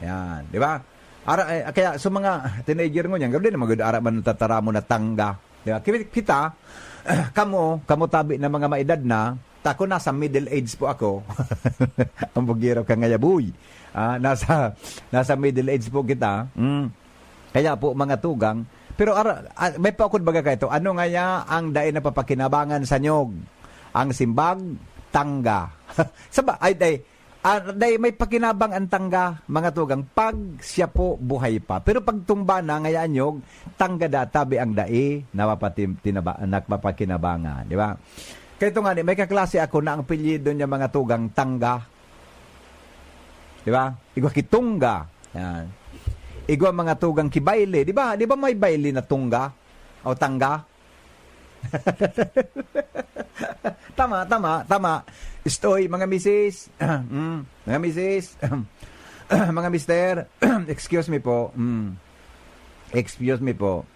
Yan, di ba? Kaya sa mga teenager mo niyan, gawin na mag-ara man tataramo na tangga. Di ba? Kita, kamo tabi na mga maedad na, tako nasa middle age po ako. Ang bugiro ka ngayabuy. Nasa middle age po kita. Kaya po mga tugang, pero may paukod baga kayo, ano nga ya ang daay na papakinabangan sa nyog? Ang simbag, tangga. Saba, day may pakinabang ang tangga, mga tugang, pag siya po buhay pa. Pero pag tumba na, ngayaan nyog, tangga tabi ang dae na napapakinabangan. Di ba? Kaya ito nga, may kaklase ako na ang apelyido niya mga tugang, tangga. Di ba? Igwa kitungga. Yan. Igwa mga tugang kibayle. Di ba? Di ba may bayle na tungga? O tangga? Tama. Stoy, mga misis. Mga misis. Mga mister. Excuse me po. Excuse me po.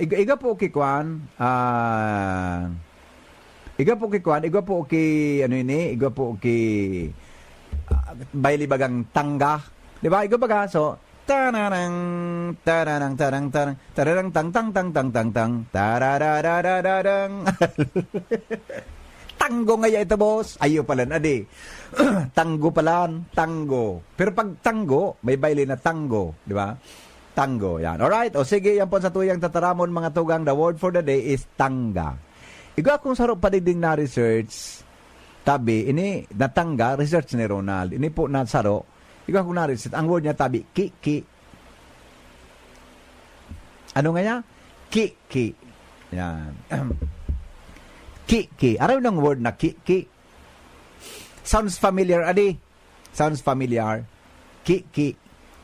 Iga po kikwan. Iga po baili bagang tangga. Di ba? Iga baga. So, tararang tang tarararararang. Tango nga ito, boss. Ayo pala na di. Tango pala, tango. Pero pag tango, may baile na tango, di ba? Tango, yan. Alright, o sige, yan po sa tuyang tataramon mga tugang. The word for the day is tangga. Iga akong sarap padigding na research. Tabi, ini natangga, research ni Ronald. Ini po na saro. Iga akong na research. Ang word niya tabi, ki. Ano nga niya? Ki. Yan. Ki. Araw ng word na ki. Sounds familiar, adi? Sounds familiar. Ki.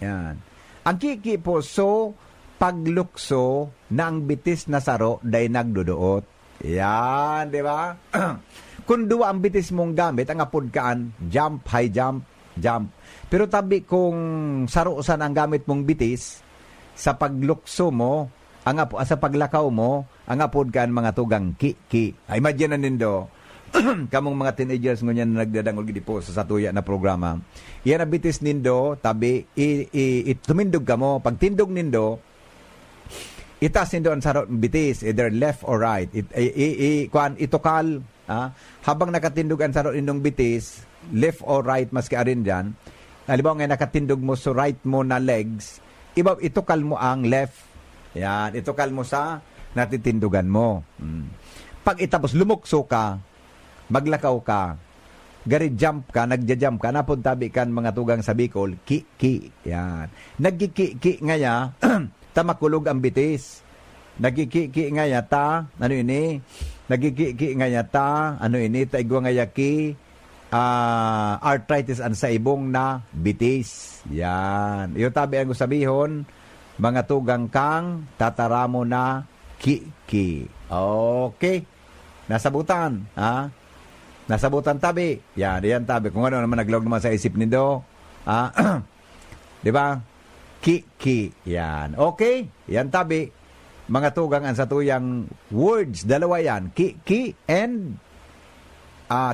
Yan. Ang ki po, so, paglukso na ang bitis na saro day nagduduot. Yan, di ba? Kung duwa ang bitis mong gamit, ang apod kaan, jump, high jump. Pero tabi kung sarusan ang gamit mong bitis, sa paglukso mo, sa paglakaw mo, ang apod kaan mga tugang ki. Imagine na nindo, kamong mga teenagers ngunyan na nagdadangol gidi po sa satuya na programa. Yan ang bitis nindo, tabi, tumindog ka mo. Pag tindog nindo, itas nindo ang sarot bitis, either left or right. Itukal, habang nakatindog ang sarot nindong bitis, left or right, maski arin dyan, halimbawa nga nakatindog mo sa right mo na legs, itukal mo ang left. Yan, itukal mo sa natitindugan mo. Pag itapos, lumukso ka, maglakaw ka, nagja-jump ka, napuntabi kan mga tugang sa Bicol, ki. Yan. Nagki-ki ngaya, tamakulog ang bitis. Nagki-ki ngaya taigwa ngaya ki, arthritis ang saibong na bitis. Yan. Iyo tabi ang sabihon, mga tugang kang tataramo na ki. Okay. Nasabutan, Nasabutan tabi. Yan tabi. Kung ano naman naglog naman sa isip nindo. Di ba? Ki. Yan. Okay. Yan tabi. Mga tugang ang satuyang words. Dalawa yan. Ki and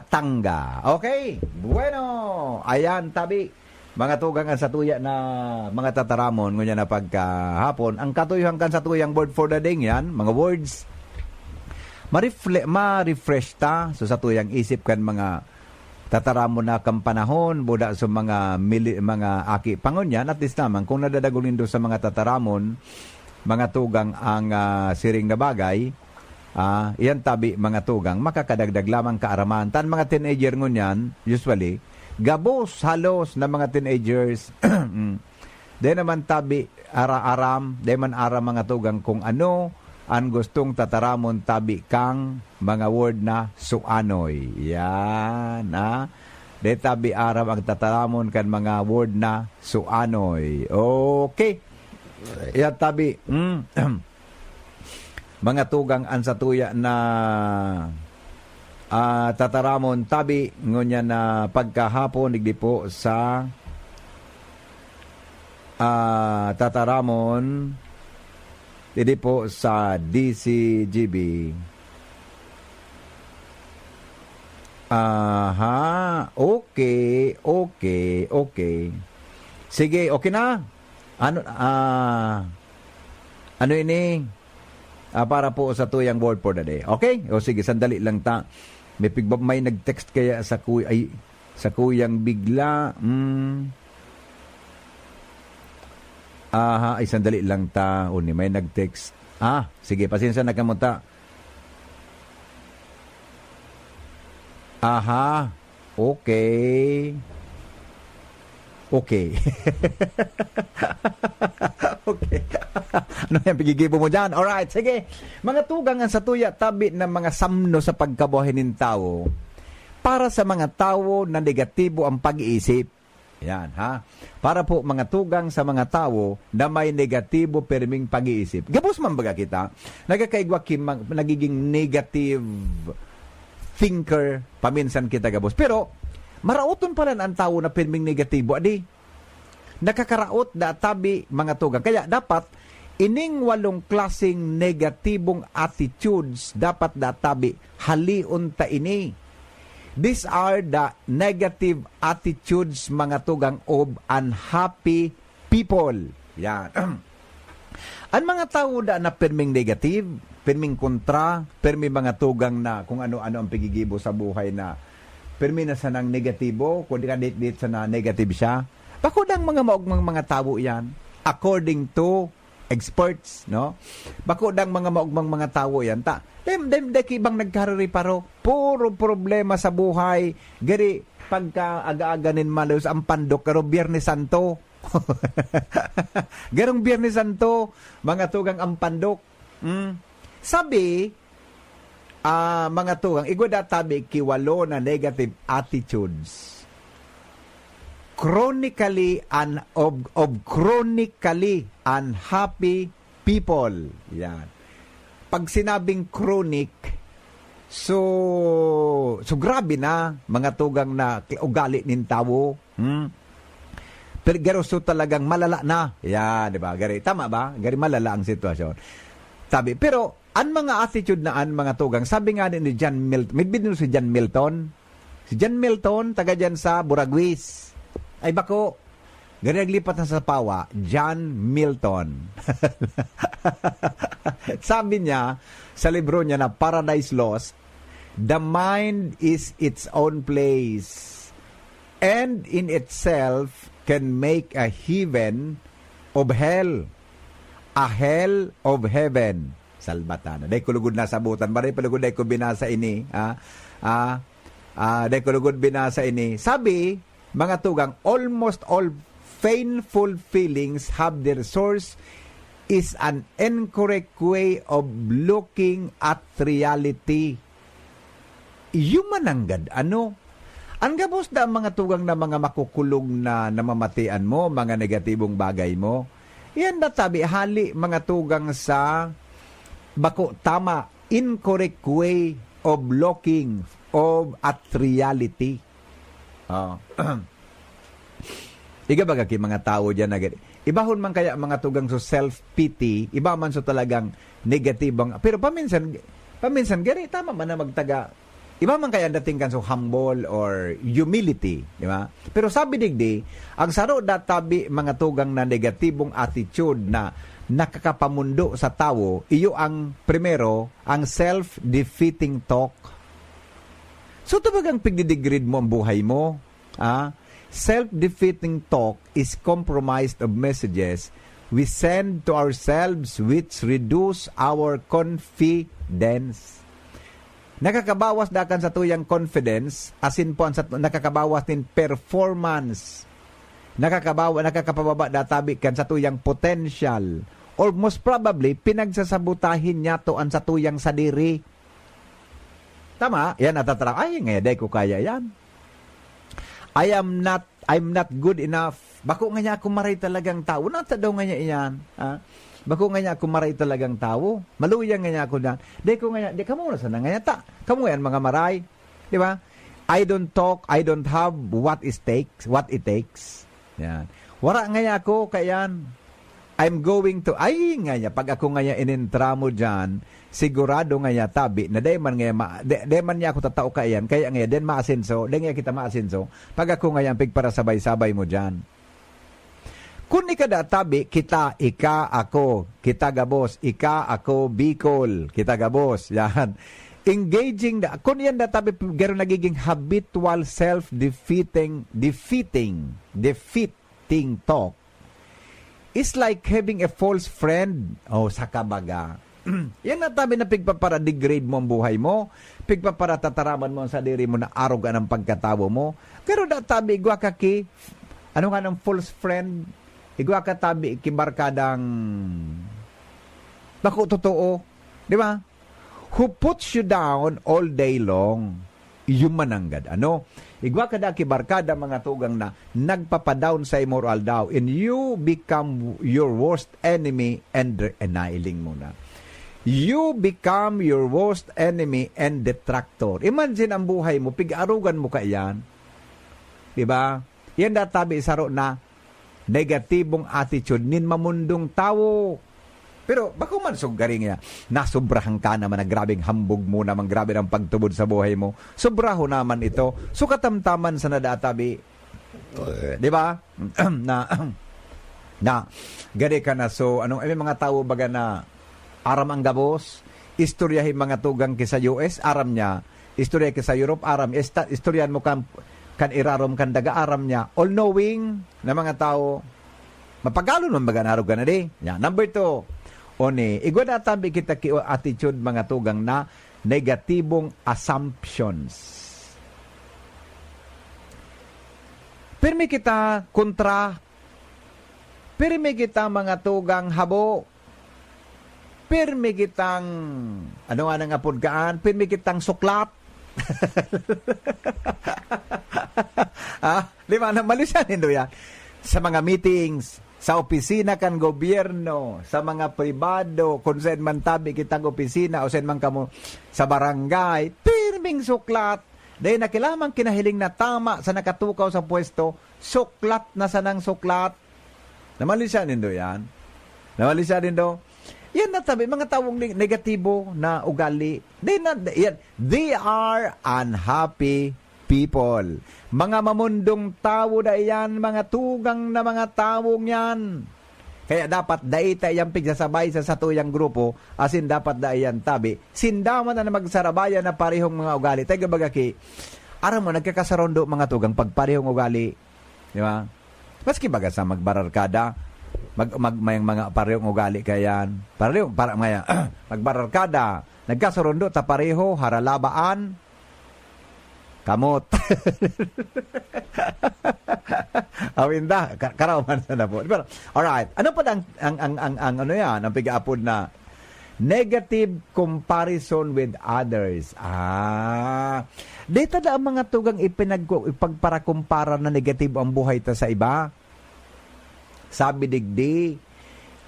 tangga. Okay. Bueno. Ayan tabi. Mga tugang ang satuya na mga tataramon ngunya na pagkahapon. Ang katuyang kan satuyang word for the day yan. Mga words. Ma-refresh ta. So satuyang isip kan mga tataramon na kampanahon. Buda sa mga aki pangon yan. At least naman kung nadadagulin doon sa mga tataramon, mga tugang ang siring na bagay, iyan tabi mga tugang, makakadagdag lamang kaaraman. Tan mga teenager ngunyan, usually, gabos halos na mga teenagers, then naman tabi, aram mga tugang kung ano, ang gustong tataramon tabi kang mga word na suanoy. Yan, de tabi aram ang tataramon kan mga word na suanoy. Okay. Yan tabi, mga tugang ang satuya na tataramon tabi ngunya na pagkahapon digdi po sa tataramon digdi po sa DCGB. Okay. Sige, okay na. Ano ini? Para po sa tuyang word for the day. Okay? O sige, sandali lang ta. May nag-text kaya sa kuyang bigla. Ay sandali lang ta. May nag-text. Sige, pasensya na kamuta. Okay. Okay. Okay. Ano yung pigigibo mo dyan? Alright, sige. Mga tugangan sa tuya, tabi ng mga samno sa pagkabuhay ng tao para sa mga tao na negatibo ang pag-iisip. Yan, ha? Para po mga tugang sa mga tao na may negatibo perming pag-iisip. Gabos man baga kita, nagkakaigwa nagiging negative thinker, paminsan kita gabos. Pero, marauton pala ang tao na perming negatibo, adi. Nakakaraot da tabi mga tugang. Kaya dapat ining 8 klaseng negatibong attitudes dapat da tabi haliun ta ini. These are the negative attitudes mga tugang of unhappy people. Yan. Ang mga tao da na perming negative, perming kontra, perming mga tugang na kung ano-ano ang pigigibo sa buhay na permi na sanang negatibo, kung di ka dit sa na negative siya. Bakudang mga maugmang mga tao yan, according to experts, no? Bakudang mga maugmang mga tao yan, ibang nagkarariparo, puro problema sa buhay, gari, pagka aga-aganin malos ang pandok, karo Biyernes Santo. Garong Biyernes Santo, mga tugang ang pandok. Sabi, mga tugang, igwada tabi kiwalo na negative attitudes. Chronically unhappy people. Yan. Pag sinabing chronic, so grabe na mga tugang na ugali nin tao. Pero so talagang malala na. Yan, di ba? Gari, tama ba? Gari malala ang sitwasyon. Sabi, pero ang mga attitude na mga tugang, sabi nga ni John Milton, may bidin si John Milton. Si John Milton, taga dyan sa Buraguis. Ay bako, gari naglipat na sa Pawa, John Milton. Sabi niya, sa libro niya na Paradise Lost, the mind is its own place and in itself can make a heaven of hell, a hell of heaven. Salbatan. Day kulugod na sabutan. Baray palugod day ko binasa ini. Day kulugod binasa ini. Sabi, mga tugang, almost all painful feelings have their source is an incorrect way of looking at reality. Yumananggad, ano? Ang gabos na mga tugang na mga makukulong na namamatian mo, mga negatibong bagay mo, yan na sabi, hali mga tugang sa bako tama, incorrect way of looking at reality. Iga baga ki mga tao dyan na ibahon man kaya mga tugang so self-pity, iba man so talagang negatibang, pero paminsan gani, tama man na magtaga, iba man kaya dating kan so humble or humility, di ba? Pero sabi digdi, ang saro databi mga tugang na negatibong attitude na nakakapamundo sa tao, iyo ang primero, ang self-defeating talk. So tabagang pigdidegrade mo ang buhay mo, self-defeating talk is compromised of messages we send to ourselves which reduce our confidence. Nakakabawas dakan sa tuyang confidence, asin po nakakabawas din performance. Nakakapababa databi kan sa tuyang potential. Or most probably, pinagsasabutahin niya to ang sa tuyang sadiri. Tama? Yan, natatarang. Ay, ngayon, ko kaya yan. I'm not good enough. Bako nga niya ako maray talagang tao. Nata daw nga niya iyan. Bako nga niya ako maray talagang tao. Maluyang nga niya ako na. Di ka muna sana nga niya ta. Kamu yan mga maray. Di ba? I don't talk, I don't have what it takes. Yan. Wara nga niya ako, kayan. I'm going to, ay nga niya, pag ako nga niya inintra mo dyan, sigurado nga niya tabi, na dayman niya ako tatao kayan, kaya nga den maasinso, den nga kita maasinso, pag ako nga yan, pigpara sabay-sabay mo dyan. Kung ikada tabi, kita, ika, ako, kita gabos, ika, ako, Bicol, kita gabos, yan. Engaging, kung yan na tabi, gano'n nagiging habitual self-defeating talk, is like having a false friend. Oh, sa kabaga. Yan na tabi na pigpapara degrade mo ang buhay mo, pigpapara tataraman mo sa diri mo na arog ang pagkatawo mo. Pero na tabi, igwa ka ki, ano nga ng false friend? Igwa ka tabi, kibarkadang bako totoo. Di ba? Who puts you down all day long, yung mananggad. Ano? Igwa ka da kibarkada mga tugang na nagpapadown sa immoral daw and you become your worst enemy and annihiling mo na. You become your worst enemy and detractor. Imagine ang buhay mo, pig-arugan mo ka yan. Diba? Yan databi saro na negatibong attitude nin mamundong tao. Pero bako man sugaring niya, nasubrahan ka naman na grabing hambog mo naman, grabe ng pagtubod sa buhay mo. Sobraho naman ito. So katamtaman sa nadatabi, di ba? na gari ka na. So anong may mga tao baga na aram ang gabos, istoryahin mga tugang sa US, aram niya, istorya sa Europe, aram, istoryan mo kan irarom kan daga, aram niya, all knowing na mga tao, mapagalo naman baga narog ka na di. Yeah. Number 2, Oni, igwa tabi kita ki attitude mga tugang na negatibong assumptions. Pirmi kita kontra, pirmi kita mga tugang habo, pirmi kitang, ano nga nang apodkaan, pirmi kitang suklat. Lima na malisan hindo yan. Sa mga meetings, sa opisina kan gobyerno, sa mga pribado, kung saan man tabi kitang opisina o saan man kamo sa barangay, pirming suklat. Dahil nakilamang kinahiling na tama sa nakatukaw sa pwesto, suklat na sanang suklat. Namalisan nindo yan. Namalisan nindo. Yan na tabi, mga tawong negatibo na ugali. They are unhappy people. Mga mamundong tao da yan, mga tugang na mga tawong yan. Kaya dapat daita yang pigsasabay sa satuyang grupo, asin dapat da yan tabi. Sindaman na magsarabayan na parehong mga ugali. Tayo bagaki, aram mo, nagkakasarondo mga tugang pagparehong ugali. Di ba? Maski baga sa magbararkada, may mga parehong ugali kayan. Magbararkada, nagkasarondo ta pareho, haralabaan, kamot. Awinda, karawan na po. Pero alright, ano pa ang ano yan, ang pigaapod na negative comparison with others. Dito na ang mga tugang ipagparakumpara na negative ang buhay ta sa iba. Sabi digdi,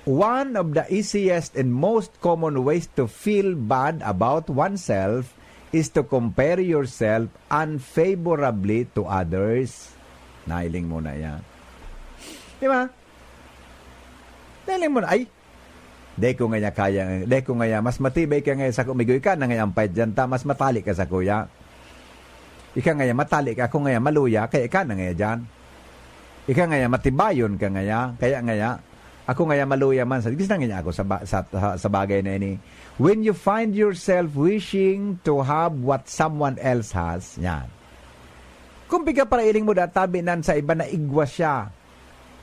one of the easiest and most common ways to feel bad about oneself is to compare yourself unfavorably to others. Nailing mo na yan. Di ba? Nailing mo na, ay, di ko nga mas matibay ka ngayon sa kumigoy ka na ngayon pahit dyan ta, mas matali ka sa kuya. Ika ngayon, matali ka, ako ngayon maluya, kaya ika na ngayon dyan. Ika ngayon, matibayon ka ngayon, kaya ngayon, ako ngayon maluya man, gusto na ngayon ako sa bagay na ini. When you find yourself wishing to have what someone else has, yan. Kung biga para iling mo databi nan sa iba na igwa siya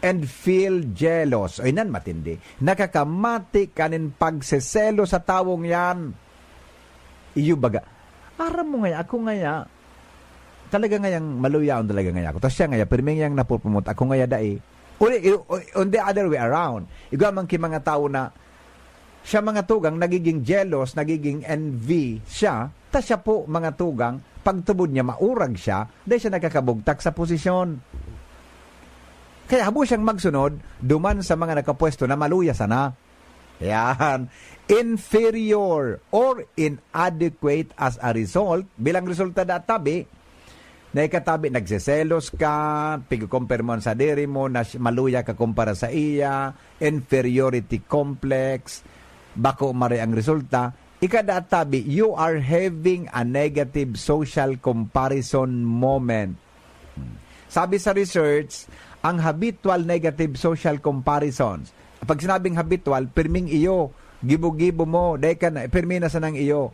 and feel jealous, ay nan matindi, nakakamati kanin pagseselo sa tawong yan. Iyo baga, aram mo ngayon, ako ngayon, talaga ngayang maluyaon talaga ngayon ako. Tapos siya ngayon, pirming yang napupumot, ako ngayon dai. On the other way around, igwamang ki mga tao na siya mga tugang nagiging jealous, nagiging envy siya, ta siya po mga tugang, pagtubod niya maurag siya, dahil siya nakakabugtak sa posisyon. Kaya habo siyang magsunod, duman sa mga nakapwesto na maluya sana. Yan. Inferior or inadequate as a result, bilang resulta da tabi, na ikatabi, nagsiselos ka, pig-compare mo sa diri mo, na maluya ka kumpara sa iya, inferiority complex, bako mare ang resulta, ikadatabi, you are having a negative social comparison moment. Sabi sa research, ang habitual negative social comparisons. Pag sinabing habitual, pirming iyo, gibo-gibo mo, dahil ka na, pirmi na sa nang iyo.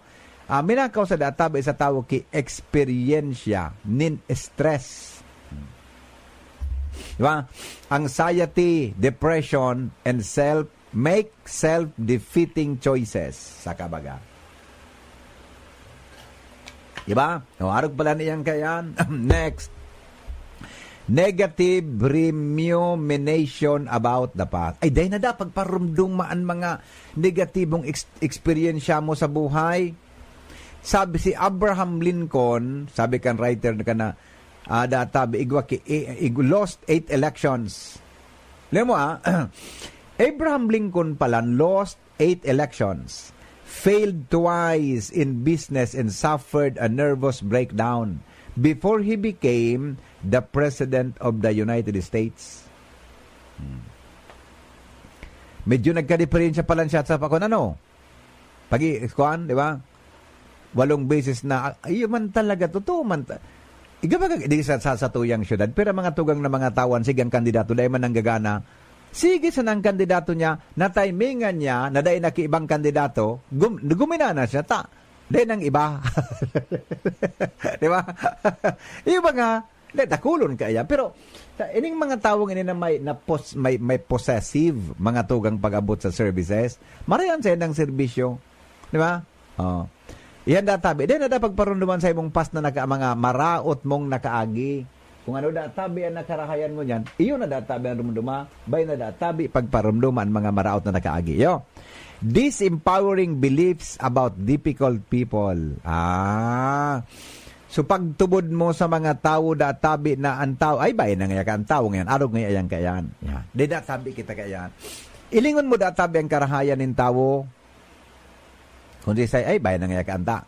Minakaw sa database sa tao ki experiensya, nin stress. Diba? Anxiety, depression, and make self-defeating choices sa kabaga. Diba? Arog pala niyan kayan. Next. Negative rumination about the past. Ay, dahil na da, pagparumdumaan mga negatibong experiensya mo sa buhay. Sabi si Abraham Lincoln, sabi kan writer na kana, databi, lost 8 elections. Alam mo Abraham Lincoln pala lost 8 elections, failed twice in business and suffered a nervous breakdown before he became the President of the United States. Medyo nagka-diferensya pala siya sa pakon Pag-ikuan, di ba? 8 beses na, ay man talaga, totoo man. Di sa tuyang syudad, pero mga tugang na mga tawan, sigang kandidato, dahil man ang gagana, sige sa nang kandidato niya, na timingan niya, na dahil nakiibang kandidato, gumina na siya, dahil nang iba. Di ba? Yung mga, nakulon kaya. Pero, ining mga tawang ini na may possessive, mga tugang pag-abot sa services, marayan sa ng serbisyo. Di ba? Yan databi. Then na pagparunduman sa imong pas na mga maraot mong nakaagi. Kung ano databi ang nakarahayan mo niyan, iyon na databi ang rumduma, bay na databi pagparunduman mga maraot na nakaagi. Yo. Disempowering beliefs about difficult people. So pagtubod mo sa mga tao databi na ang tao, ay bay na nga ka ang tao ngayon, arog nga ayan kayan. Yeah. Di databi kita kayan. Ilingon mo databi ang karahayan ng tao, kundi say, ay, bayan na nga kanta.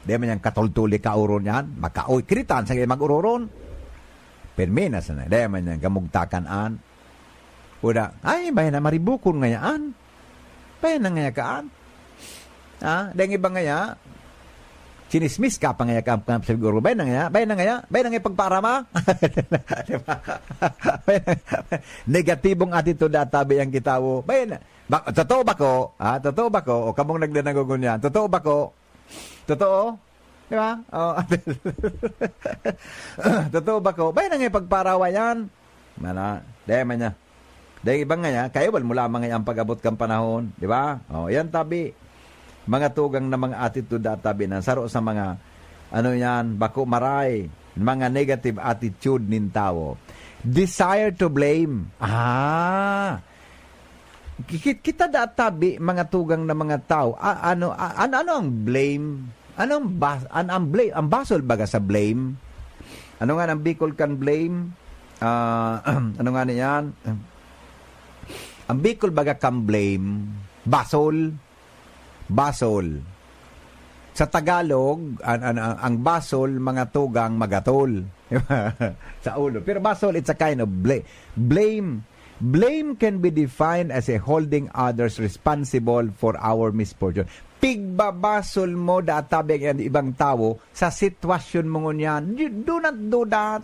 Di man yung katultuli ka uron yan. Makaoy, kritan sa mag-uroron. Perminas na. Di man yung kamugtakanaan. Uda, ay, bayan na maribukon nga yan. Bayan na nga kaan. Dahil iba nga yan. Sinismis ka pa nga yan siguro. Bayan na nga pagparama. Diba? Negatibong attitude databi ang kitawo. Bayan na. Totoo ba ko? Totoo ba ko? O kamong nagdanagogon yan. Totoo ba ko? Totoo? Di ba? Totoo ba ko? Bayan na nga pagparawa yan. Dahil man niya. Dahil ibang nga niya, kayo wal mo lamang nga ang pag-abot kang panahon. Di ba? Yan tabi. Mga tugang na mga attitude tabi na saro sa mga bako maray. Mga negative attitude nin tao. Desire to blame. Kita databi mga tugang na mga tao. Ano ang blame? Ang blame? Ang basol baga sa blame? Ano nga ang Bicol can blame? Ano nga niyan? Ang Bicol baga can blame? Basol. Sa Tagalog, ang basol mga tugang magatol. Sa ulo. Pero basol, it's a kind of blame. Blame can be defined as a holding others responsible for our misfortune. Pigbabasol mo databi ang ibang tao sa sitwasyon mo ngunyan. Do not do that.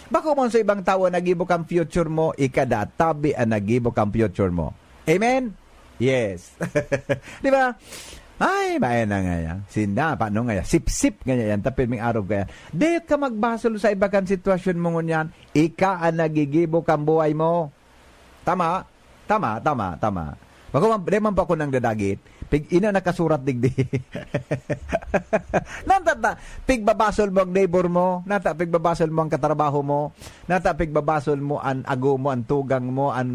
Bako mo sa ibang tao nagibok ang future mo, ikadatabi ang nagibok ang future mo. Amen? Yes. Di ba? Ay, bayan na nga yan. Sinda, paano nga yan? Sip-sip nga yan. Tapos may araw kaya. Di ka magbasol sa iba kang sitwasyon mo ngunyan, ika ang nagigibok ang buhay mo. Tama. Di man pa ako nang dadagit. Ina nakasurat digdi. Nata, pigbabasol mo ang neighbor mo. Nata, pigbabasol mo ang katrabaho mo. Nata, pigbabasol mo ang ago mo, ang tugang mo, ang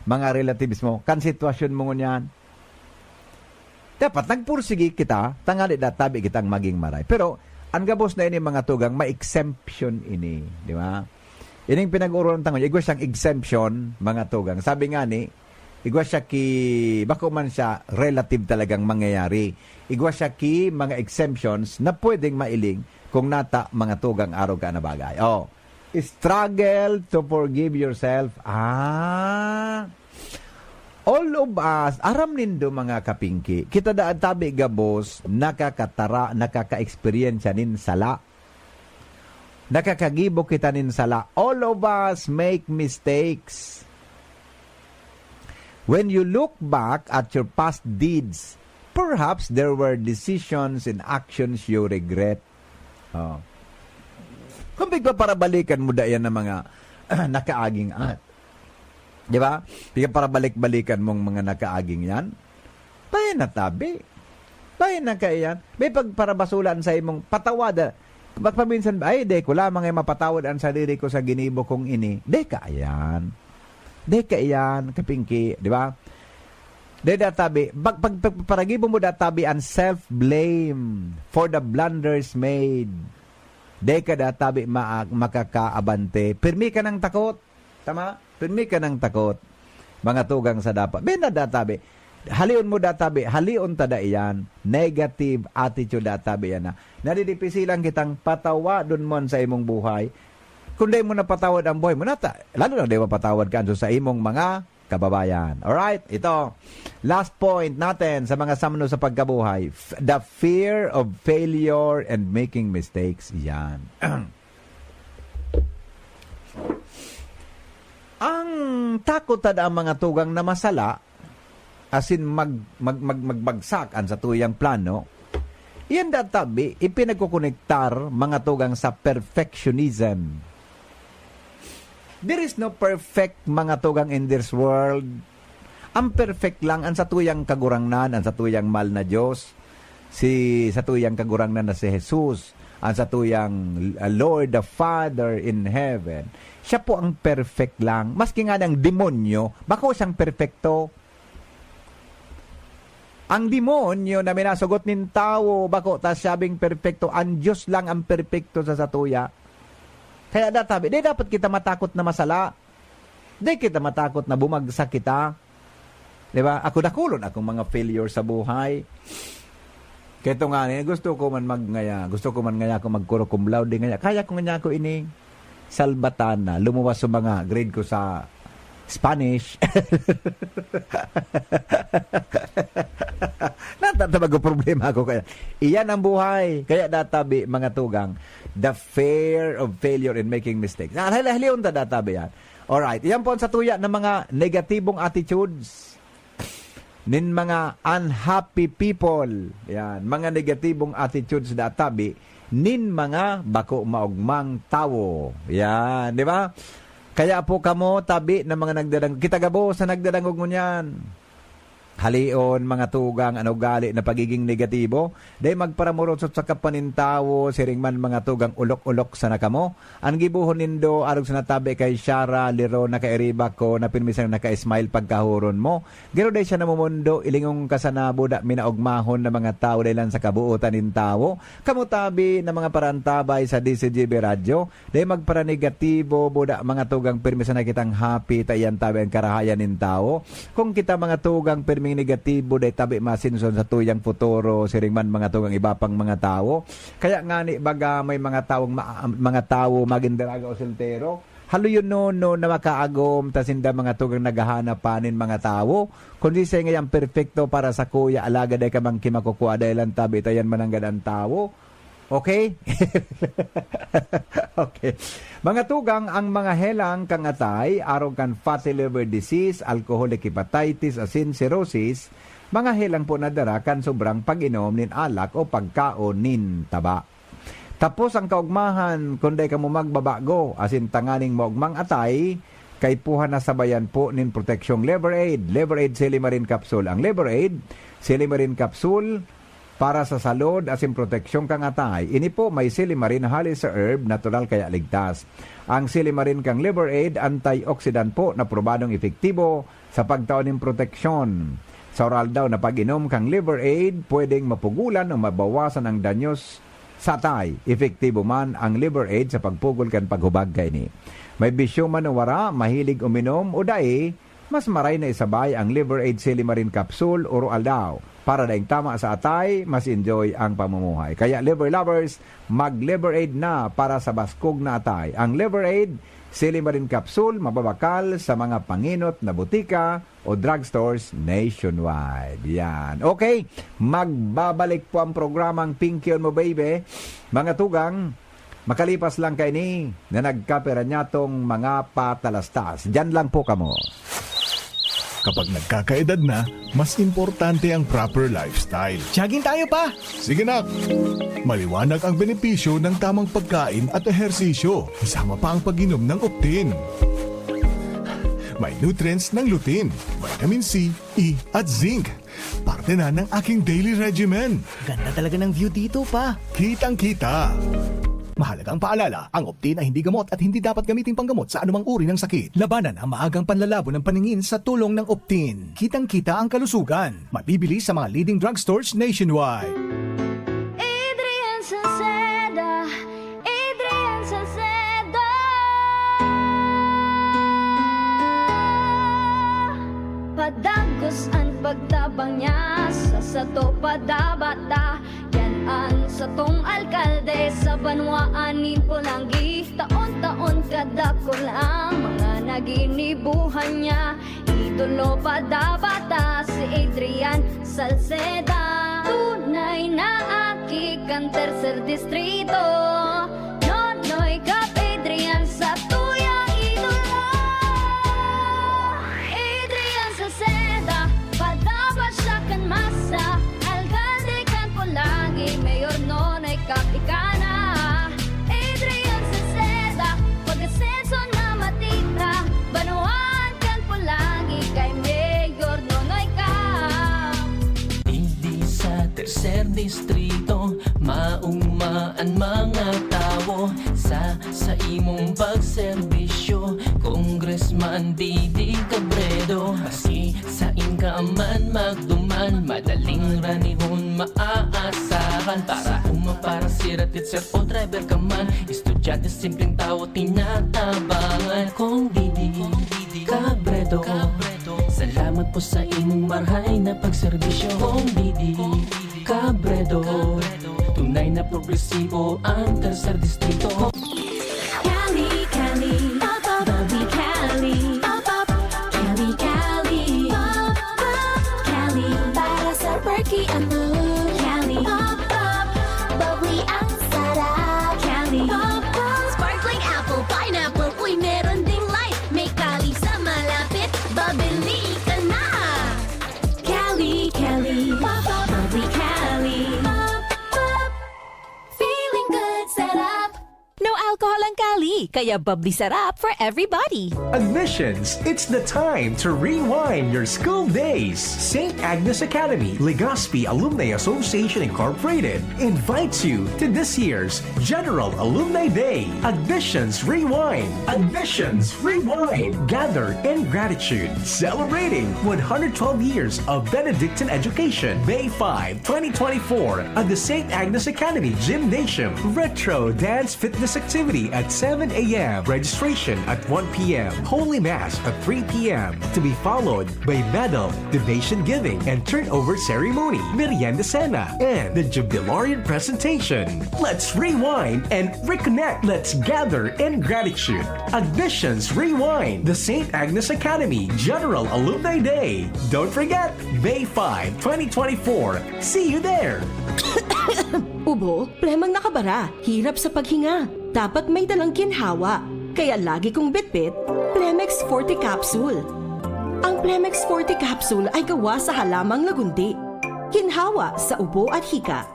mga relatives mo. Kan sitwasyon mo ngunyan. Dapat nagpursigi kita, tangali databi kitang maging maray. Pero, ang gabos na ini mga tugang, ma-exemption ini. Di ba? Ining pinag-uruan tangon, igwa siyang exemption, mga tugang. Sabi nga ni, igwa siya bako man siya, relative talagang mangyayari. Igwa siya mga exemptions na pwedeng mailing kung nata mga tugang araw ka na bagay. Struggle to forgive yourself. All of us, aram nindo mga kapingki, kita daan tabi gabos, nakaka-experience nin sala. Nakakagibo kita nin sala. All of us make mistakes. When you look back at your past deeds, perhaps there were decisions and actions you regret. Oh. Kung bigla para balikan mo dayan ng mga nakaaging at. Di ba? Bigla para balik-balikan mong mga nakaaging yan. Bayan na tabi. Bayan na kayan. May pagparabasulan sa imong patawad. Pagpaminsan, ay, de ko lamang ay mapatawad ang sarili ko sa ginibo kong ini. De ka yan. De ka yan, kapingki. Di ba? De databi. Paragibo mo databi ang self-blame for the blunders made. De ka databi makakaabante. Pirmi ka ng takot. Tama? Pirmi ka ng takot. Mga tugang sa dapat. Benda databi. Halion mo databi, halion tada iyan, negative attitude databi yan na. Nadidipisilang kitang patawa dun mo sa imong buhay. Kung di mo napatawad ang buhay mo, lalo na di mapatawad ka sa imong mga kababayan. Alright, ito. Last point natin sa mga samno sa pagkabuhay. The fear of failure and making mistakes. Yan. Ang takot tada ang mga tugang na masala, asin magbagsak ang sa tuyang plano, iyan databi, ipinagkukonektar mga tugang sa perfectionism. There is no perfect mga tugang in this world. Ang perfect lang ang sa tuyang kagurangnan, ang sa tuyang mahal na Diyos, sa tuyang kagurangnan na si Jesus, ang sa tuyang Lord the Father in heaven. Siya po ang perfect lang. Maski nga ng demonyo, bako siyang perfecto. Ang demonyo na minasugot nin tao, bako tas sabing perfecto, ang Diyos lang ang perfecto sa satuya. Kaya databi, di dapat kita matakot na masala. Di kita matakot na bumagsak kita. Di ba? Ako nakulon akong mga failure sa buhay. Kaya ito nga, gusto ko man ngaya ko magkuro cum laude ngaya. Kaya ko ngaya ko ini salbatana, lumuwas sa mga grade ko sa Spanish. Natatabag problema ako kaya. Iyan ang buhay. Kaya databi mga tugang, the fear of failure in making mistakes. Haliyon ta databi yan. Alright, iyan po sa tuya ng mga negatibong attitudes nin mga unhappy people. Yan, mga negatibong attitudes databi nin mga bako maugmang tao. Yan, di ba? Kaya po kamo tabi ng mga nagdadang kita gabo sa nagdadangog mo niyan. Halion mga tugang ano gali na pagiging negatibo, day magparamurot sa kapanintawo siring man mga tugang ulok-ulok sa nakamo. Ang gibuhon nindo arog sa natabi kay Shara Liro na kairiba ko na pinmisan naka-smile pagkahuron mo. Gero day siya namumundo ilingong kasanabo da minaugmahon na mga tao daylan sa kabuutan nin tawo. Kamutabi na mga parantabay sa DCGB Radio, day magparanegatibo buda mga tugang pirmisan na kitang happy tayan tabi ang karahayan nin tawo. Kung kita mga tugang pirmi negatibo day tabi masinson sa tuyang futuro siring man mga tugang iba pang mga tao. Kaya ngani baga may mga tao magindaraga o siltero. Haluyon no na makaagom tasinda mga tugang naghahanap panin mga tao. Kundi say ngayang perfecto para sa kuya alaga day ka mang kimakukuha dahil tabi tayan mananggad ang tao. Okay? Okay. Mga tugang, ang mga helang kangatay, araw kan fatty liver disease, alcoholic hepatitis, asin cirrhosis, mga helang po nadara kan sobrang pag-inom nin alak o pagkaon nin taba. Tapos ang kaugmahan, kundi ka mo magbabago, asin tanganing maugmang atay, kay puha na sabayan po nin proteksyong Liver Aid Silimarin Capsule. Ang Liver Aid Silimarin Capsule, para sa salod asin proteksyon kang atay. Ini po may silimarin halis sa herb, natural kaya ligtas. Ang silimarin kang Liver Aid, antioxidant po na probadong epektibo sa pagtaon ng proteksyon. Sa oral daw na pag-inom kang Liver Aid, pwedeng mapugulan o mabawasan ang danyos sa atay. Epektibo man ang Liver Aid sa pagpugol kan paghubag kay ni. May bisyo man o wara, mahilig uminom o dae, mas maray na isabay ang Liver Aid Silimarin Capsule o oral daw. Para daing tama sa atay, mas enjoy ang pamumuhay. Kaya liver lovers, mag-Liver Aid na para sa baskog na atay. Ang Liver Aid Silimarin Capsule, mababakal sa mga panginot na butika o drugstores nationwide. Yan. Okay, magbabalik po ang programang Pinky on Mo Baby. Mga tugang, makalipas lang kay ni na nagkapera niya tong mga patalastas. Diyan lang po kamo. Kapag nagkakaedad na, mas importante ang proper lifestyle. Jogging tayo pa! Sige nak! Maliwanag ang benepisyo ng tamang pagkain at ehersisyo. Kasama pa ang pag-inom ng Optin. May nutrients ng lutein, vitamin C, E at zinc. Parte na ng aking daily regimen. Ganda talaga ng view dito pa. Kitang-kita. Mahalagang paalala, ang Optin ay hindi gamot at hindi dapat gamitin panggamot sa anumang uri ng sakit. Labanan ang maagang panlalabo ng paningin sa tulong ng Optin. Kitang-kita ang kalusugan. Mabibili sa mga leading drugstores nationwide. Adrian Salceda, Adrian Salceda. Padagos ang pagtabang niya sa sato padabata. Yan sa tong alkalde sa banwaanin Pulangi. Taon-taon kadako lang mga naginibuhan niya. Idolo padabata si Adrian Salceda. Tunay na aki kan tercer distrito. Nonoy kap Adrian sa tuyang idolo. Adrian Salceda, padabat siya kan masa. Alcalde kan Pulangi, mayor nonoy kap ikana. Adrian Salceda, pag-asenso na matita. Banuan kan Pulangi, kay mayor nonoy kap. Hindi sa tercer distrito maugmaan mga tao sa imong pagserbisyo. Congressman Didi Cabredo, maski sa inkaman magduman, madaling ranihon maaasahan. Para para siratit sir o driver ka man, estudyante simpleng tao tinatabangan. Kung Didi Cabredo, salamat po sa imong marhay na pagserbisyo. Kung Didi Cabredo, tunay na progresibo ang tercer distrito. Cali, Cali, pop, pop, Bobby Cali, pop, pop, Cali, Cali, pop, pop, Cali, para sa perky ano, Cali, pop, pop, bubbly ang sarap, Cali, pop, pop, sparkling apple, pineapple, uy meron ding light, may Cali sa malapit, babili ka na. Cali, Cali, pop, pop, bubbly Cali, pop, pop, feeling good, sarap. No alcohol ang Cali, kaya bubbly sarap for everybody. Admissions, it's the time to rewind your school days. St. Agnes Academy, Legazpi Alumni Association Incorporated invites you to this year's General Alumni Day. Admissions Rewind. Admissions Rewind. Gather in gratitude, celebrating 112 years of Benedictine education. May 5, 2024 at the St. Agnes Academy Gymnasium. Retro Dance Fitness Activity at 7 a.m. Registration at 1 p.m. Holy Mass at 3 p.m. To be followed by medal, donation giving, and turnover ceremony, Merienda Cena, and the Jubilarian presentation. Let's rewind and reconnect. Let's gather in gratitude. Admissions Rewind. The St. Agnes Academy General Alumni Day. Don't forget, May 5, 2024. See you there. Ubo, premang nakabara, hirap sa paghinga. Dapat may dalang ginhawa. Kaya lagi kong bitbit, Plemex Forte Capsule. Ang Plemex Forte Capsule ay gawa sa halamang lagundi. Ginhawa sa ubo at hika.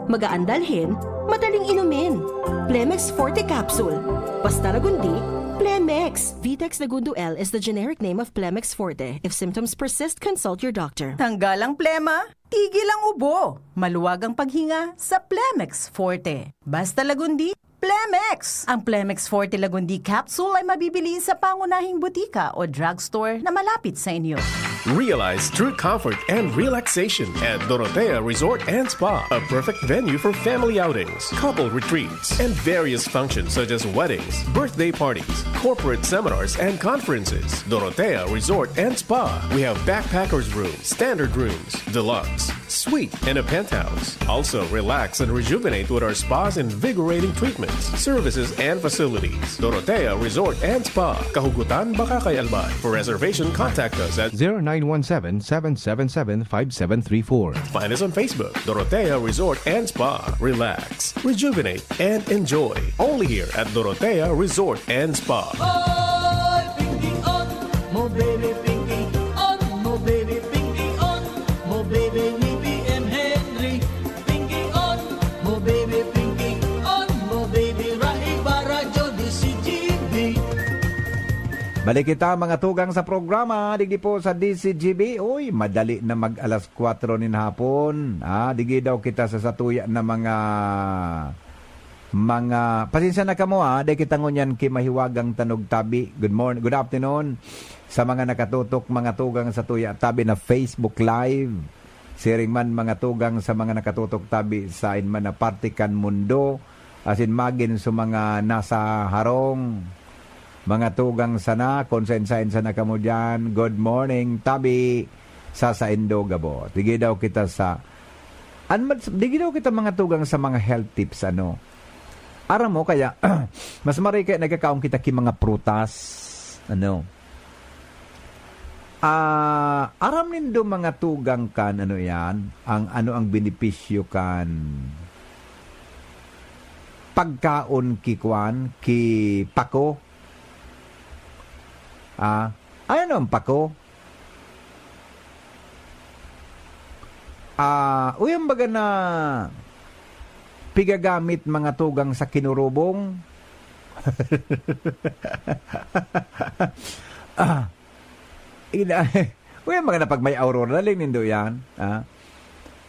Magaan dalhin, madaling inumin. Plemex Forte Capsule. Basta lagundi, Plemex. Vitex Lagundo L is the generic name of Plemex Forte. If symptoms persist, consult your doctor. Tanggal ang plema, tigil ang ubo. Maluwag ang paghinga sa Plemex Forte. Basta lagundi, Plemex! Ang Plemex Forte Lagundi Capsule ay mabibili sa pangunahing butika o drugstore na malapit sa inyo. Realize true comfort and relaxation at Dorotea Resort and Spa, a perfect venue for family outings, couple retreats, and various functions such as weddings, birthday parties, corporate seminars, and conferences. Dorotea Resort and Spa. We have backpackers rooms, standard rooms, deluxe, suite, and a penthouse. Also, relax and rejuvenate with our spa's invigorating treatments, services, and facilities. Dorotea Resort and Spa, Kahugutan, Bakakay, Albay. For reservation, contact us at 0917-777-5734. Find us on Facebook, Dorotea Resort and Spa. Relax, rejuvenate, and enjoy. Only here at Dorotea Resort and Spa. Mo baby pinky on, mo baby pinky on, mo baby ni BM Henry. Pinky on, mo baby pinky on, mo baby Rai Barajo di CGB. Balik kita mga tugang sa programa, digdi po sa DCGB. Uy, madali na mag alas 4 nin hapon. Digi daw kita sa satuya na mga pasensya na kamo dahil kita ngunyan kimahiwagang tanog tabi. Good morning, good afternoon sa mga nakatutok mga tugang sa tuya tabi na Facebook Live. Siring man mga tugang sa mga nakatutok tabi sa inman na partikan mundo. Asin magin sa mga nasa harong. Mga tugang sana, konsensahin sana kamo dyan. Good morning, tabi sa Indo Gabo. Digi daw kita sa digi daw kita mga tugang sa mga health tips Aram mo kaya mas maray kaya nagkakaong kita ki mga prutas aram nindo mga tugang kan yan ang benepisyo kan pagkaon ki kwan ki pako ano ang pako uyang baga na pigagamit mga tugang sa kinurubong. Uy, mga na pag may aurora, ling nindo yan.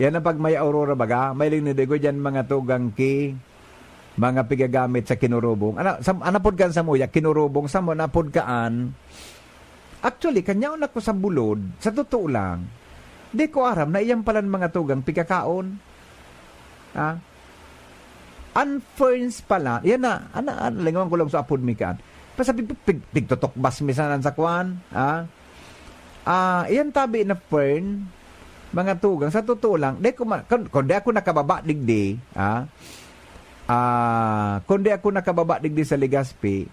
Yan na pag may aurora baga, may ling nindo ko dyan mga tugang ki, mga pigagamit sa kinurubong. Anapod kan sa muya, kinurubong, sa mo napod kaan. Actually, kanyaon ako sa bulod, sa totoo lang, di ko aram na iyang palan mga tugang pigakaon. Unferns pala. Yan na. Lingawan ko lang sa apod mi kaan. Pasabi, pigtotok bas misanan sa kwan. Yan tabi na fern, mga tugang. Sa totoo lang, kung di ako nakababa digdi, kung di ako nakababa digdi sa Legazpi,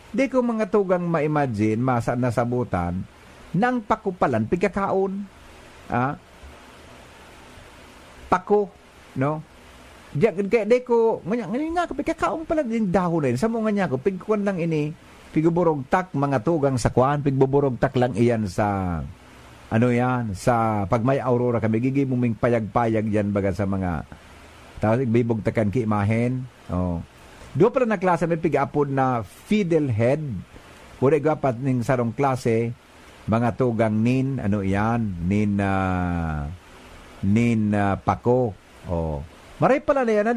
di ko mga tugang ma-imagine, masa nasabutan, nang pakupalan, pigkakaon. Pako, no? Diyan kaya deko nga ko pigkakaon pala din dahon na yun. Sa mga niya ko pigkuan lang ini piguburog tak mga tugang sa kuan pigbuburog tak lang iyan sa sa pag may aurora kami gigi muming payag-payag diyan baga sa mga tapos ibibog takan ki imahen. Do pala na klase may pigapod na fiddlehead. Pwede gapat ning sarong klase mga tugang nin pako. Maray pala na yan,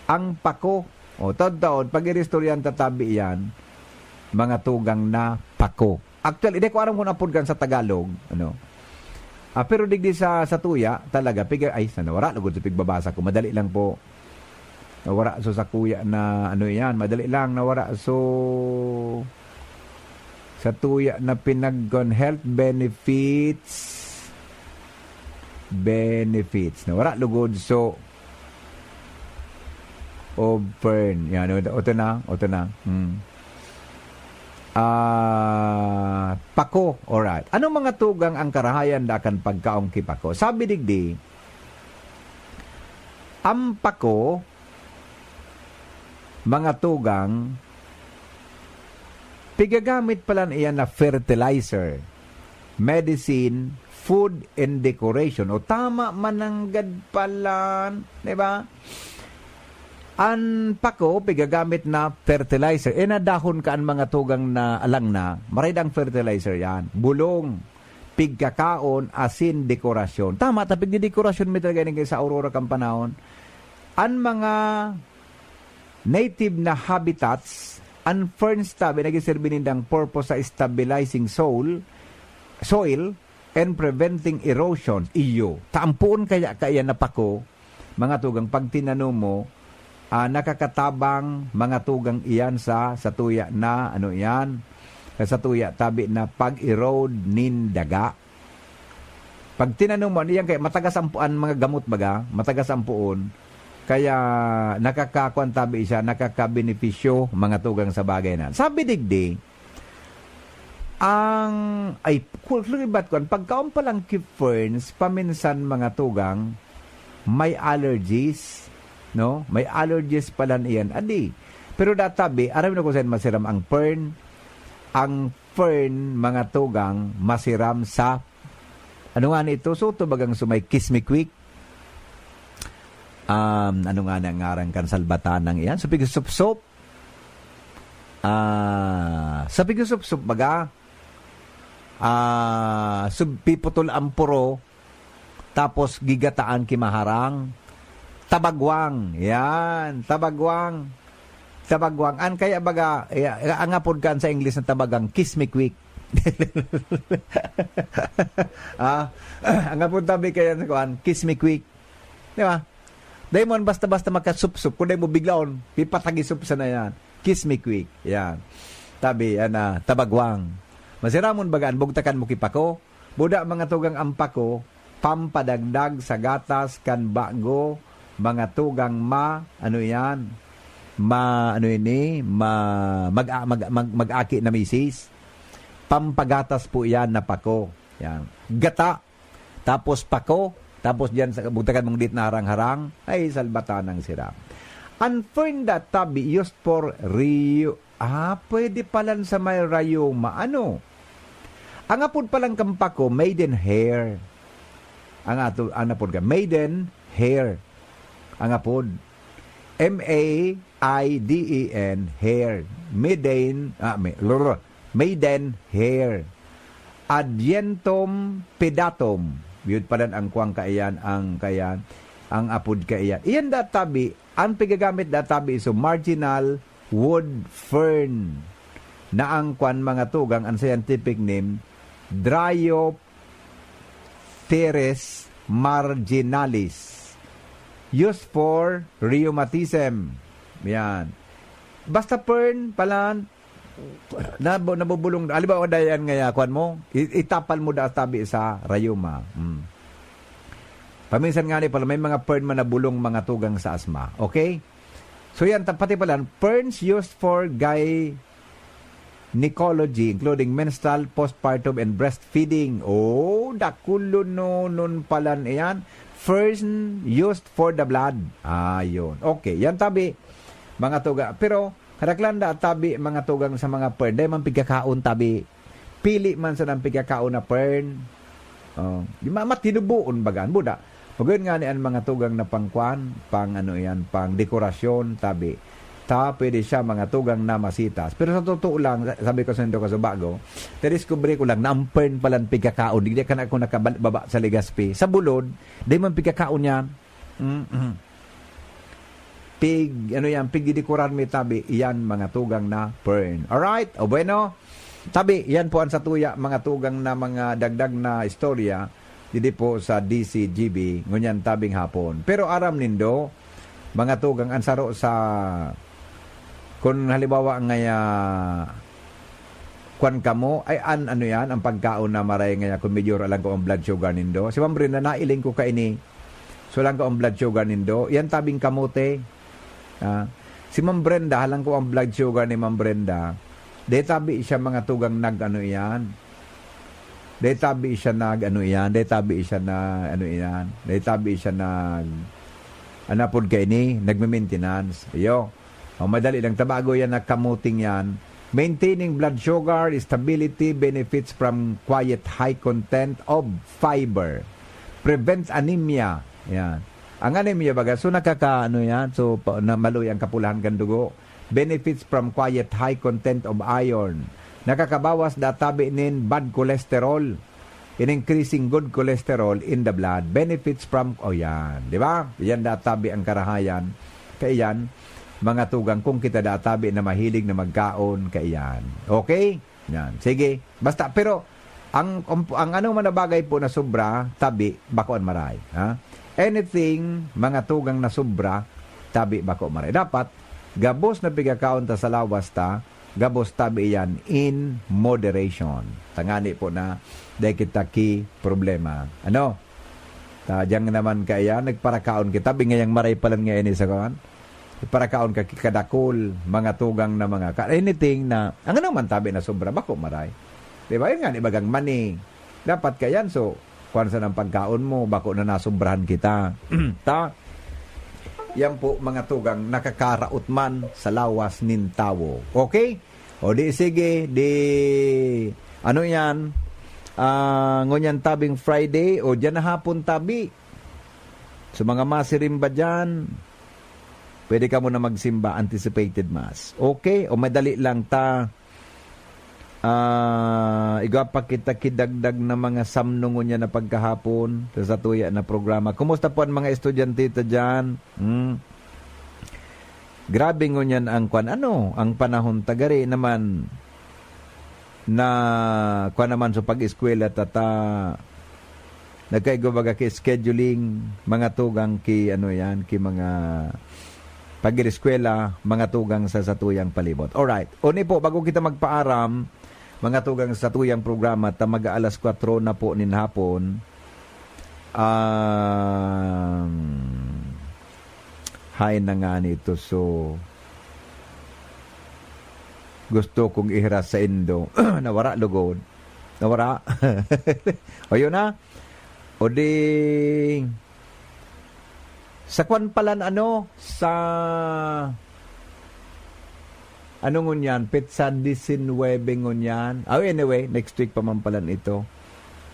ang pako. Taon-taon, pag i-restoryan tatabi yan, mga tugang na pako. Actually, hindi ko alam kung napod kan sa Tagalog. Pero digdi sa tuya, talaga, wala lugod sa pigbabasa ko. Madali lang po. Nawara so sa kuya na, madali lang, nawara so sa tuya na pinaggon health benefits. Nawara lugod so fern. Yan, oto na. Pako, alright. Anong mga tugang ang karahayan dakan pagkaong kipako? Sabi digdi, ang pako, mga tugang, pigagamit pala iyan na fertilizer, medicine, food, and decoration. O tama mananggad pala, diba? An pako, pigagamit na fertilizer. Nadahon ka ang mga tugang na alang na, maridang fertilizer yan. Bulong, pigkakaon, asin, dekorasyon. Tama, tapig di dekorasyon may talaga sa aurora kang panahon. Ang mga native na habitats, ang ferns tabi, nagiserbi nindang purpose sa stabilizing soil, and preventing erosion. Iyo. Taampuon kaya na pako, mga tugang, pag tinanong mo, nakakatabang mga tugang iyan sa tuya na sa tuya tabi na pag-erode nin daga. Pag tinanong mo, yan kay matagasampuan mga gamot baga, matagasampuon, kaya nakakakuan tabi siya, nakakabenepisyo mga tugang sa bagay na. Sabi digdi, kulibat ko, pagkaon pa lang kay ferns, paminsan mga tugang, may allergies, no? May allergies pala iyan. Adi, pero databi, aram na ko saan masiram ang fern. Ang fern, mga tugang, masiram sa, ano nga ito? So, ito bagang sumay kismikwik. Ano nga na ngarang kan salbatanang iyan? So, pigusup-sup. Sa pigusup-sup baga, piputol ang puro, tapos gigataan kimaharang, tabagwang. Yan, tabagwang. Tabagwang. Kaya baga, ang apod kan sa English na tabagang, kiss me quick. Ang apod tabi kaya sa kuan, kiss me quick. Di ba? Dahil mo basta-basta makasup-sup, kung mo biglaon, pipatagisup sa na yan. Kiss me quick. Yan. Tabi, tabagwang. Masiramon bagaan, bugtakan mo kipako. Buda mga tugang ampako, pampadagdag sa gatas kan bago, mga tugang mag-aki na misis. Pampagatas po yan na pako. Yan. Gata. Tapos pako. Tapos diyan sa bugtakan mong dit na harang-harang, ay salbatan ng siram. Unfern that tabi used for pwede palan sa may rayoma. Ano? Ang apod palang kampako, maiden hair. Ang apod ka, maiden hair. Ang apod. M-A-I-D-E-N, hair. Maiden hair. Adyentum pedatum. Yun palan ang kuwang kaiyan, ang apod kaiyan. Iyan databi, ang pigagamit databi so marginal wood fern na ang kuwan mga tugang, ang scientific name, Dryopteris marginalis. Used for rheumatism. Yan. Basta fern, palan, nabubulong, alibaw dayan nga kuan mo, itapal mo da tabi sa rayuma. Paminsan nga ni pala, may mga fern man nabulong mga tugang sa asma. Okay? So yan, pati pala, ferns used for gynecology, including menstrual, postpartum, and breastfeeding. Oh, dakulo nun pala yan. Fern used for the blood. Yun. Okay, yan tabi, mga tuga. Pero, haraklanda tabi, mga tugang sa mga fern, dahil man pigkakaon tabi. Pili man sa nang pigkakaon na fern. Di matinubuon bagaan. Buda. Magayon nga ni ang mga tugang na pangkwan, pang dekorasyon, tabi. Pwede siya mga tugang na masitas. Pero sa totoo lang, sabi ko sa nito ka sa bago, discovery ko lang na ang fern palang pigkakaon. Di ka na ako nakababa sa Legazpi. Sa bulod, di man pigkakaon niya. Pigdidekuran may tabi, iyan mga tugang na fern. Alright? O bueno, tabi, yan po ang sa tuya, mga tugang na mga dagdag na istorya, hindi po sa DCGB, ngunyan tabing hapon. Pero aram nindo, mga tugang, ansaro sa, kung halimbawa ngaya, kwan kamo, ay ang pagkaon na maray ngaya, kung medyo alam ko ang blood sugar nindo. Si Mambrin na nailing ko kaini, so lang ko ang blood sugar nindo, yan tabing kamote. Si Ma'am Brenda, halang ko ang blood sugar ni Ma'am Brenda, detabi siya mga tugang detabi siya anapod kay ni nagme-maintenance. Madali lang tabago yan na kamuting yan. Maintaining blood sugar stability, benefits from quiet high content of fiber, prevents anemia. Yan. Ang anemia baga, so so maluy ang kapulahan kan dugo. Benefits from quiet high content of iron. Nakakabawas databi nin bad cholesterol. In increasing good cholesterol in the blood. Benefits from, yan. Di ba? Yan databi ang karahayan. Kaiyan, mga tugang kung kita databi na mahilig na magkaon, kaiyan. Okay? Yan. Sige. Basta, pero, ang anong manabagay po na sobra, tabi, bakoan maray. Ha? Anything, mga tugang na sobra, tabi, bako maray. Dapat, gabos na pigakaon ta sa lawas ta, gabos tabi yan in moderation. Tangani po na dahil kita ki problema. Ano? Diyan naman kaya, nagparakaon kita. Bingayang maray palan ngayon sa kawan. Nagparakaon ka kikadakol, mga tugang na mga anything na, ang naman tabi na sobra, bako maray. Diba? Yun nga, ibagang money. Dapat kayan, so, kung saan ang pagkaon mo, bako na nasobrahan kita. Yan po mga tugang nakakaraot man sa lawas nin tawo. Okay? O di sige, di ano yan? Ngunyan tabing Friday o dyan na hapon tabi. So mga masirimba dyan, pwede ka muna magsimba anticipated mass. Okay? O madali lang ta. Igapa kita kidagdag na mga samnungo niya na pagkahapon sa tuya na programa. Kumusta po ang mga estudyante dyan? Grabe ngunyan ang ang panahon tagari naman na naman sa pag-eskwela tata nagkaigo baga ki scheduling mga tugang ki ki mga pag-eskwela mga tugang sa satuyang palibot. Alright. Uni po bago kita magpaaram mga tugang sa tuyang programa ta mag-aalas 4 na po nin hapon. Hay na nga nito. So, gusto kong ihiras sa Indo. Nawara, lugod. Nawara. O yun na. O di, sa kwan palan sa, ano ngunyan, Petsa 19 ngunyan. Anyway, next week pa man palan ito,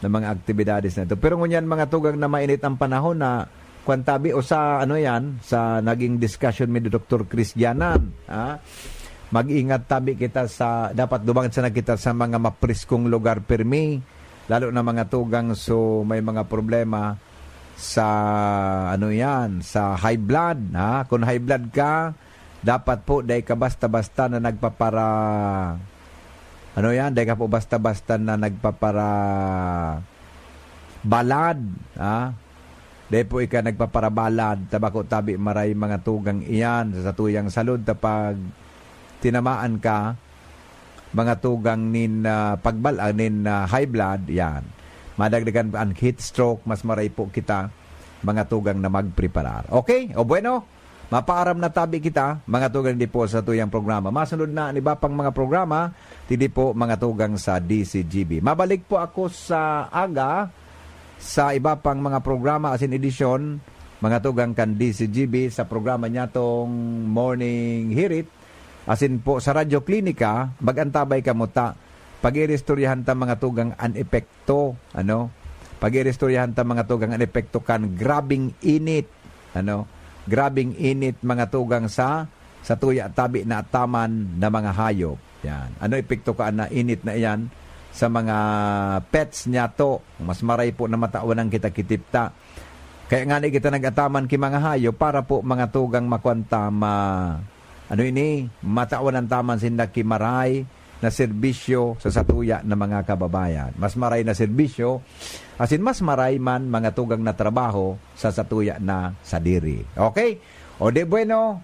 ng mga aktibidades na ito. Pero ngunyan, mga tugang na mainit ang panahon na, kwantabi o sa sa naging discussion ni Dr. Chris Gianan, mag-ingat tabi kita sa dapat dumangan sa kita sa mga mapriskong lugar permi, lalo na mga tugang so may mga problema sa sa high blood, kung high blood ka dapat po dahil ka basta-basta na nagpapara dahil ka po basta-basta na nagpapara balad, dahil po ika nagpaparabalad, tabako tabi maray mga tugang iyan sa tuyang salud tapag tinamaan ka mga tugang nin nin high blood, yan. Madagdagan ang heat stroke, mas maray po kita mga tugang na magpreparar. Okay? O bueno, mapaaram na tabi kita, mga tugang di po sa tuyang programa. Masunod na iba pang mga programa, hindi po mga tugang sa DCGB. Mabalik po ako sa aga, sa iba pang mga programa as in edisyon, mga tugang kan DCGB sa programa niya tong Morning Hirit, as in po sa Radyo Klinika, magantabay ka mo ta, pag-irestoryahan ta mga tugang an epekto, pag-irestoryahan ta mga tugang an epekto kan grabing init, grabing init mga tugang sa tuya tabi na taman na mga hayop. Yan. Ano epekto ka na init na iyan sa mga pets niya to, mas maray po na mataunan kita kitipta. Kaya nga kita nag-ataman ki mga hayop para po mga tugang makwanta mataunan taman sinda ki maray na serbisyo sa satuya na mga kababayan. Mas maray na serbisyo, asin mas maray man mga tugang na trabaho sa satuya na sadiri. Okay? O de bueno,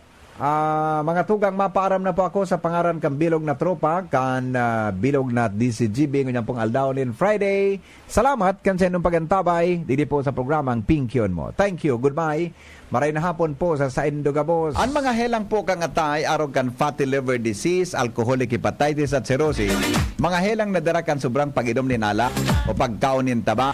mga tugang, mapaaram na po ako sa pangaran kan bilog na tropa, kan bilog na DCGB, ngunyan pong aldawnin Friday. Salamat kan sa inyong pagantabay, didi po sa programang Pinkyon Mo. Thank you, goodbye. Maray na hapon po sa Indo Gabos. Ang mga helang po kang atay, arog kan fatty liver disease, alcoholic hepatitis at cirrhosis, mga helang nadara kan sobrang pag-inom ni nala o pagkaon nin taba.